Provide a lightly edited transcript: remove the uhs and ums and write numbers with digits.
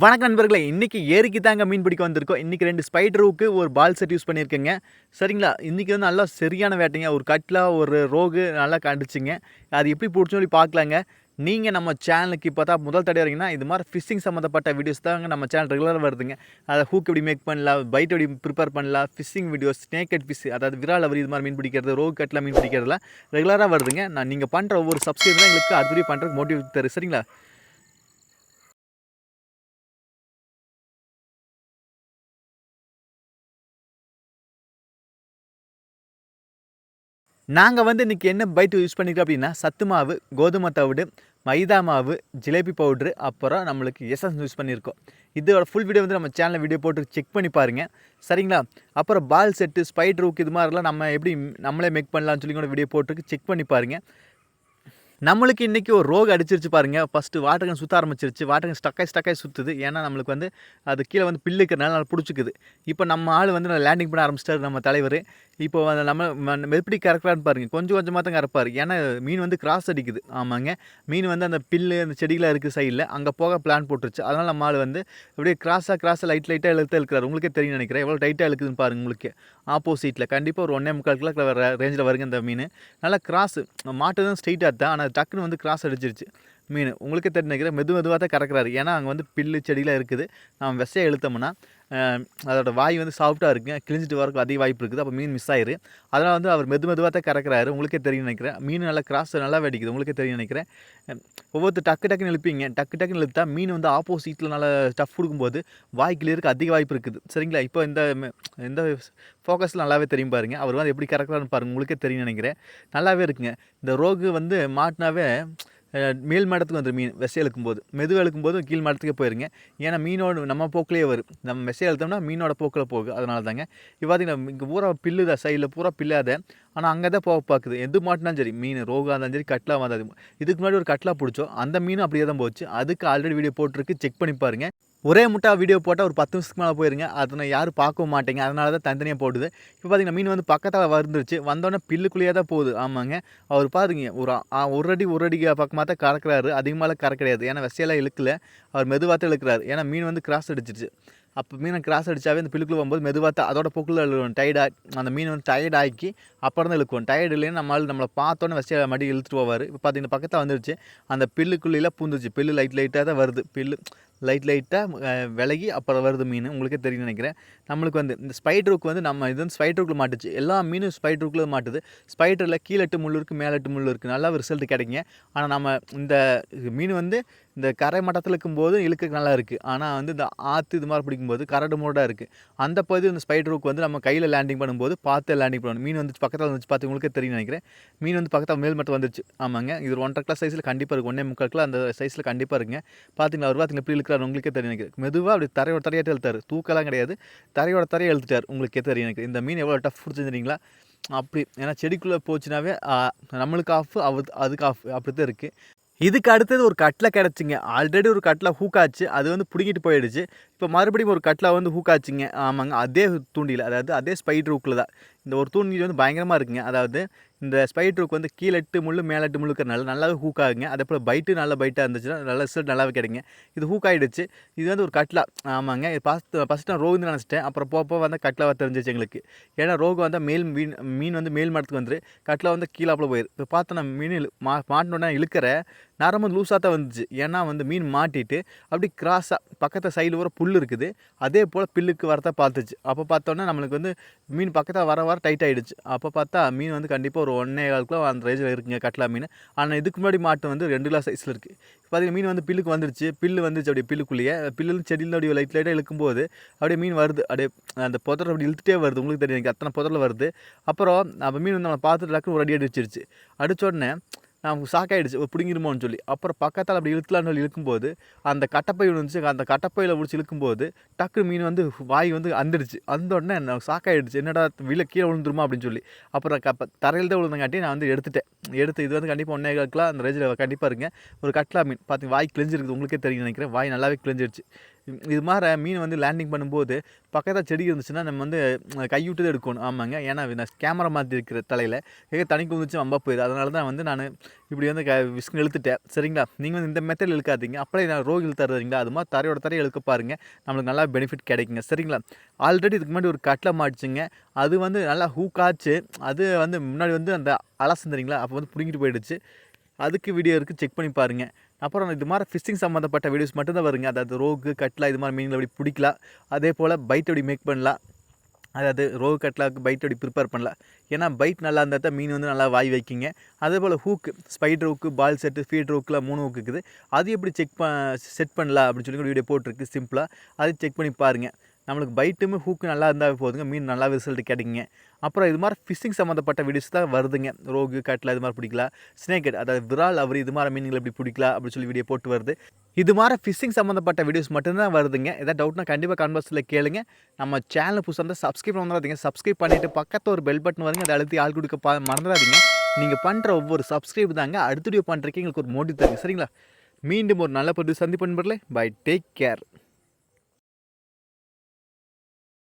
வணக்கம் நண்பர்களே, இன்றைக்கி ஏரிக்கு தாங்க மீன் பிடிக்க வந்திருக்கோம். இன்றைக்கி 2 ஸ்பைடருக்கு ஒரு பால் செட் யூஸ் பண்ணியிருக்கேங்க. சரிங்களா, இன்றைக்கி வந்து நல்லா சரியான வேட்டைங்க. ஒரு கட்லா, ஒரு ரோகு நல்லா கண்டுச்சுங்க. அது எப்படி பிடிச்சோன்னு சொல்லி பார்க்கலாங்க. நீங்கள் நம்ம சேனலுக்கு இப்போ தான் முதல் தடவை வரீங்கன்னா, இது மாதிரி ஃபிஷ்ஷிங் சம்மந்தப்பட்ட வீடியோஸ் தாங்க நம்ம சேனல் ரெகுலராக வருதுங்க. அதை ஹூக் எப்படி மேக் பண்ணலாம், பைட் எப்படி ப்ரிப்பேர் பண்ணலாம், ஃபிஷ்ஷிங் வீடியோஸ், ஸ்னேக்கட் ஃபிஷ், அதாவது விரால் அவரி இது மாதிரி மீன் பிடிக்கிறது, ரோகு கட்லா மீன் பிடிக்கிறதுலாம் ரெகுலராக வருதுங்க. நீங்கள் பண்ணுற ஒவ்வொரு சப்ஸ்கிரைப் தான் எங்களுக்கு அடுத்த வீடியோ பண்ணுறதுக்கு மோட்டிவ் தரும். சரிங்களா, நாங்கள் வந்து இன்றைக்கி என்ன பைட் யூஸ் பண்ணியிருக்கோம் அப்படின்னா, சத்து மாவு, கோதுமை தவிடு, மைதா மாவு, ஜிலேபி பவுட்ரு, அப்புறம் நம்மளுக்கு எசன்ஸ் யூஸ் பண்ணியிருக்கோம். இதோட ஃபுல் வீடியோ வந்து நம்ம சேனலில் வீடியோ போட்டு செக் பண்ணி பாருங்கள். சரிங்களா, அப்புறம் பால் செட்டு, ஸ்பைடர் ஹூக் இது மாதிரிலாம் நம்ம எப்படி நம்மளே மேக் பண்ணலாம்னு சொல்லி கூட வீடியோ போட்டுருக்கு, செக் பண்ணி பாருங்கள். நம்மளுக்கு இன்றைக்கி ஒரு ரோகு அடிச்சிருச்சு பாருங்கள். ஃபஸ்ட்டு வாட்டர் கேன் சுற்ற ஆரம்பிச்சிருச்சு. வாட்டர் கேன் ஸ்டக்காகி சுற்றுது. ஏன்னா நம்மளுக்கு வந்து அது கீழே வந்து பில்லு இருக்கிறனால நல்லா பிடிச்சிக்குது. இப்போ நம்ம ஆள் வந்து லேண்டிங் பண்ண ஆரம்பிச்சிட்டாரு நம்ம தலைவர். இப்போ நம்ம எப்படி கறக்கிறான்னு பாருங்கள். கொஞ்சம் கொஞ்சமாக தான் கறப்பார். ஏன்னா மீன் வந்து கிராஸ் அடிக்குது. ஆமாங்க, மீன் வந்து அந்த பில்லு அந்த செடிகளாக இருக்குது சைடில், அங்கே போக பிளான் போட்டுருச்சு. அதனால் நம்ம ஆள் வந்து அப்படியே கிராஸாக லைட்டாக இழுக்கிறார். உங்களுக்கே தெரியும் நினைக்கிறேன். எவ்வளோ டைட்டாக இழுக்குதுன்னு பாருங்கள். உங்களுக்கு ஆப்போசிட்டில் கண்டிப்பாக ஒரு 1.25 கிலோ ரேஞ்சில் வருங்க இந்த மீன். நல்லா கிராஸு மாட்டு தான் ஸ்ட்ரெயிட்டாக தான், ஆனால் டக்குன்னு வந்து கிராஸ் அடிச்சிருச்சு மீன். உங்களுக்கே தெரிஞ்சுக்கிறேன். மெதுவாக தான் கறக்கிறாரு. ஏன்னா அங்கே வந்து பில்லு செடியெலாம் இருக்குது. நம்ம விசையை இழுத்தோம்னா அதோட வாய் வந்து சாஃப்ட்டாக இருக்குங்க, கிழிஞ்சிட்டு வரக்கு அதிக வாய்ப்பு இருக்குது. அப்போ மீன் மிஸ் ஆயிரு. அதனால் வந்து அவர் மெதுவாக தான் கறக்கிறாரு. உங்களுக்கே தெரியும் நினைக்கிறேன். மீன் நல்லா கிராஸ் நல்லா வெடிக்குது. உங்களுக்கே தெரியும் நினைக்கிறேன். ஒவ்வொருத்தர் டக்குன்னு இழுப்பீங்க. டக்குன்னு இழுத்தா மீன் வந்து ஆப்போசிட்டில் நல்லா டஃப் கொடுக்கும்போது வாய் கிளியருக்கு அதிக வாய்ப்பு இருக்குது. சரிங்களா, இப்போ இந்த ஃபோக்கஸில் நல்லாவே தெரியும் பாருங்கள். அவர் வந்து எப்படி கறக்கிறான்னு பாருங்கள். உங்களுக்கே தெரியும் நினைக்கிறேன். நல்லாவே இருக்குங்க. இந்த ரோகு வந்து மாட்டினாவே மேல் மடத்துக்கு வந்துடும் மீன். விசை இழுக்கும்போது மெதுவாக இழுக்கும்போது கீழ் மடத்துக்கே போயிருங்க. ஏன்னா மீனோட நம்ம போக்கிலே வரும். நம்ம விசை இழுத்தோம்னா மீனோட போக்கில் போகும். அதனால தாங்க இப்போ பார்த்தீங்கன்னா இங்கே பூரா பில்லு தான், சைடில் பூரா பில்லாத. ஆனால் அங்கே தான் போக பார்க்குது. எது மாட்டினாலும் சரி, மீன் ரோகாக இருந்தாலும் சரி, கட்லா வந்தாது. இதுக்கு முன்னாடி ஒரு கட்லா பிடிச்சோம். அந்த மீனும் அப்படியே தான் போச்சு. அதுக்கு ஆல்ரெடி வீடியோ போட்டிருக்கு, செக் பண்ணி பாருங்கள். ஒரே முட்டா வீடியோ போட்டால் ஒரு 10 நிமிஷத்துக்கு மேலே போயிருங்க. அதை நான் யாரும் பார்க்கவும் மாட்டேங்க. அதனால தான் தனித்தனியாக போடுது. இப்போ பார்த்தீங்கன்னா மீன் வந்து பக்கத்தில் வந்துருச்சு. வந்தோடனே பில்லுக்குள்ளேயே தான் போகுது. ஆமாங்க, அவர் பாருங்க ஒரு அடி பக்கமாக தான் கறக்கிறாரு. அதிகமாக கறக்க கிடையாது. ஏன்னா விசையெல்லாம் இழுக்கல, அவர் மெதுவாக தான் இழுக்கிறாரு. ஏன்னா மீன் வந்து கிராஸ் அடிச்சிருச்சு. அப்போ மீனை கிராஸ் அடித்தாவே அந்த பில்லுக்குள்ளே போகும்போது மெதுவாக தான் அதோட போக்கில் இழுக்கும். அந்த மீன் வந்து டயர்ட் ஆக்கி அப்புறம் தான் இழுக்கும். டயர்டு இல்லைன்னு நம்மளை பார்த்தோன்னே விசையை மடி இழுத்துட்டு போவார். இப்போ பார்த்தீங்கன்னா பக்கத்தில் வந்துருச்சு. அந்த பில்லுக்குள்ளேலாம் பூந்துச்சு. பில்லு லைட்டாக தான் வருது. பில்லு லைட்டாக விலகி அப்புறம் வருது மீன். உங்களுக்கே தெரியும் நினைக்கிறேன். நம்மளுக்கு வந்து இந்த ஸ்பைடருக்கு வந்து நம்ம இது வந்து ஸ்பைடருக்குள்ளே மாட்டுச்சு. எல்லா மீனும் ஸ்பைடருக்குள்ளே மாட்டுது. ஸ்பைடரில் கீழே 8 முள் இருக்குது, மேலே 8 முள் இருக்குது. நல்லா ரிசல்ட் கிடைக்குங்க. ஆனால் நம்ம இந்த மீன் வந்து இந்த கரை மட்டத்தில் இருக்கும்போது இழுக்க நல்லா இருக்குது. ஆனால் வந்து இந்த ஆற்று இது மாதிரி பிடிக்கும்போது கரடு மூடாக இருக்குது. அந்த பகுதி இந்த ஸ்பைடருக்கு வந்து நம்ம கையில் லேண்டிங் பண்ணும்போது பார்த்து லேண்டிங் பண்ணணும். மீன் வந்து பக்கத்தில் வந்துச்சு. பார்த்து உங்களுக்கே தெரியும் நினைக்கிறேன். மீன் வந்து பக்கத்தில் மேல் மட்டும் வந்துருச்சு. ஆமாங்க, இது 1.5 கிலோ சைஸில் கண்டிப்பாக இருக்குது. 1.25 கிலோ அந்த சைஸில் கண்டிப்பாக இருக்குங்க. பார்த்தீங்களா, ஒரு வாரத்தில் எப்படி இழுக்கிறாரு உங்களுக்கே தெரியும் நினைக்கிறேன். மெதுவாக அப்படி தரையாட்டு இழுத்தார். தூக்கெல்லாம் கிடையாது, தரையை இழுத்துட்டார். உங்களுக்கே தெரியும் எனக்கு. இந்த மீன் எவ்வளோ டஃப் பிடிச்சிருந்தீங்களா அப்படி. ஏன்னா செடிக்குள்ளே போச்சுனாவே நம்மளுக்கு ஆஃப், அதுக்கு ஆஃப், அப்படி தான் இருக்குது. இதுக்கு அடுத்தது ஒரு கட்லை கிடச்சிங்க. ஆல்ரெடி ஒரு கட்லை ஹூக்காச்சு, அது வந்து பிடிங்கிட்டு போயிடுச்சு. இப்போ மறுபடியும் ஒரு கட்லா வந்து ஹூக்காச்சுங்க. ஆமாங்க, அதே தூண்டியில், அதாவது அதே ஸ்பைடர் ஹூக்கில் தான். இந்த ஒரு தூண்டில் வந்து பயங்கரமாக இருக்குங்க. அதாவது இந்த ஸ்பைடர் ஹூக் வந்து கீழே 8 முள் மேலே 8 முள் இருக்கிறனால நல்லாவே ஹூக் ஆகுங்க. அதே போல் பைட்டு நல்ல பைட்டாக இருந்துச்சுன்னா நல்ல ரிசல்ட் நல்லாவே கிடைக்குங்க. இது ஹூக் ஆகிடுச்சு. இது வந்து ஒரு கட்லா. ஆமாங்க, ஃபஸ்ட்டு நான் ரோகுன்னு நினச்சிட்டேன். அப்புறம் போக வந்து கட்லாவாக தெரிஞ்சிச்சு எங்களுக்கு. ஏன்னா ரோகு வந்தால் மீன் வந்து மேல் மரத்துக்கு வந்துரு, கட்லா வந்து கீழாப்பில் போயிரு. இப்போ பார்த்தோன்னா மீன் மாட்டினோடனே இழுக்கிற நரம்பு லூஸாக தான் வந்துச்சு. ஏன்னா வந்து மீன் மாட்டிட்டு அப்படி கிராஸாக பக்கத்தில் சைடில் வர புல் இருக்குது. அதே போல் பில்லுக்கு வரதான் பார்த்துச்சு. அப்போ பார்த்தோன்னா நம்மளுக்கு வந்து மீன் பக்கத்தில் வர டைட் ஆகிடுச்சு. அப்போ பார்த்தா மீன் வந்து கண்டிப்பாக ஒரு 1.25 கிலோ அந்த ரேஞ்சில் இருக்குங்க கட்லா மீன். ஆனால் இதுக்கு முன்னாடி மாட்டு வந்து 2 கிலோ சைஸில் இருக்குது. பார்த்தீங்கன்னா மீன் வந்து பில்லுக்கு வந்துருச்சு. பில்லு வந்துச்சு. அப்படியே பில்லுக்குள்ளேயே பில்லுன்னு செடியில் அப்படியே லைட்டாக இழுக்கும்போது அப்படியே மீன் வருது. அப்படியே அந்த புதரை அப்படி இழுத்துட்டே வருது. உங்களுக்கு தெரியும், எனக்கு அத்தனை புதரில் வருது. அப்புறம் அப்போ மீன் வந்து நம்ம பார்த்துட்டு டக்குன்னு ஒரு அடி அடிச்சிருச்சு. அடித்த உடனே நமக்கு ஷாக்காயிடுச்சு, பிடிங்கிருமோன்னு சொல்லி. அப்புறம் பக்கத்தில் அப்படி இழுக்கலான்னு சொல்லி இழுக்கும்போது அந்த கட்டப்பை இருந்துச்சு. அந்த கட்டப்பையில் பிடிச்சி இழுக்கும்போது டக்கு மீன் வந்து வாய் வந்து அந்துடுச்சு. அந்த உடனே நான் ஷாக்காயிடுச்சு. என்னடா கீழே விழுந்துருமா அப்படின்னு சொல்லி. அப்புறம் தரையில் தான் விழுந்தங்காட்டி நான் வந்து எடுத்துட்டேன். இது வந்து கண்டிப்பாக 1.25 கிலோ அந்த ரேஞ்சில் கண்டிப்பாக இருங்க. ஒரு கட்லா மீன் பார்த்து வாய் கிழிஞ்சிருக்குது. உங்களுக்கே தெரியும் நினைக்கிறேன். வாய் நல்லாவே கிழிஞ்சிருச்சு. இது மாதிரி மீன் வந்து லேண்டிங் பண்ணும்போது பக்கத்தில் செடி இருந்துச்சுன்னா நம்ம வந்து கைவிட்டு தான் எடுக்கணும். ஆமாங்க, ஏன்னா நான் கேமரா மாற்றி இருக்கிற தலையில் தண்ணி குதிச்சு வம்பா போயிடுது. அதனால தான் வந்து நான் இப்படி வந்து விஸ்கு இழுத்துட்டேன். சரிங்களா, நீங்கள் வந்து இந்த மெத்தட் இழுக்காதீங்க. அப்படியே நான் ரோகு இழுத்துறீங்களா, அது மாதிரி தரையை இழுக்க பாருங்கள், நம்மளுக்கு நல்லா பெனிஃபிட் கிடைக்குங்க. சரிங்களா, ஆல்ரெடி இதுக்கு முன்னாடி ஒரு கட்டில் மாட்டுச்சுங்க, அது வந்து நல்லா ஹூக்காச்சு. அது வந்து முன்னாடி வந்து அந்த அலசம் தெரியுங்களா, அப்போ வந்து பிடுங்கிட்டு போயிடுச்சு. அதுக்கு வீடியோ இருக்குது, செக் பண்ணி பாருங்கள். அப்புறம் இது மாதிரி ஃபிஷிங் சம்மந்தப்பட்ட வீடியோஸ் மட்டும்தான் வருங்க. அதாவது ரோகு கட்லா இது மாதிரி மீன்களை எப்படி பிடிக்கலாம், அதே போல் பைட் எப்படி மேக் பண்ணலாம், அதாவது ரோகு கட்லாவுக்கு பைட் எப்படி ப்ரிப்பேர் பண்ணலாம். ஏன்னா பைட் நல்லா இருந்தால் தான் மீன் வந்து நல்லா வாய் வைக்கிங்க. அதே போல் ஹூக்கு, ஸ்பைடர் ஹூக்கு, பால் செட்டு, ஃபீடர் ஹூக்கில் 3 ஹூக்கு இருக்குது. அது எப்படி செட் பண்ணலாம் அப்படின்னு சொல்லி வீடியோ போட்டிருக்கு சிம்பிளாக. அது செக் பண்ணி பாருங்கள். நம்மளுக்கு பைட்டுமே ஹூக்கு நல்லா இருந்தால் போதுங்க, மீன் நல்லா ரிசல்ட் கிடைக்குங்க. அப்புறம் இது மாதிரி ஃபிஷிங் சம்மந்தப்பட்ட வீடியோஸ் தான் வருதுங்க. ரோகு கட்லா இது மாதிரி பிடிக்கலாம், ஸ்னேக் ஹெட் அதாவது விரால் அவர் இது மாதிரி மீன்கள் எப்படி பிடிக்கலாம் அப்படின்னு சொல்லி வீடியோ போட்டு வருது. இது மாதிரி ஃபிஷிங் சம்மந்தப்பட்ட வீடியோஸ் மட்டும்தான் வருதுங்க. எதாவது டவுட்னா கண்டிப்பாக கன்வர்ஸில் கேளுங்க. நம்ம சேனல் புதுசாக இருந்தால் சப்ஸ்கிரைப் பண்ணாதீங்க. சப்ஸ்கிரைப் பண்ணிவிட்டு பக்கத்தில் ஒரு பெல் பட்டன் வருங்க, அதை அழுத்தி ஆள் கொடுக்க மறந்துடாதீங்க. நீங்கள் பண்ணுற ஒவ்வொரு சப்ஸ்கிரைப் தாங்க அடுத்த வீடியோ பண்ணுறதுக்கு எங்களுக்கு ஒரு மோட்டிவ் தருங்க. சரிங்களா, மீண்டும் ஒரு நல்ல பதிவு சந்திப்பு நண்பர்களே. Bye, take care.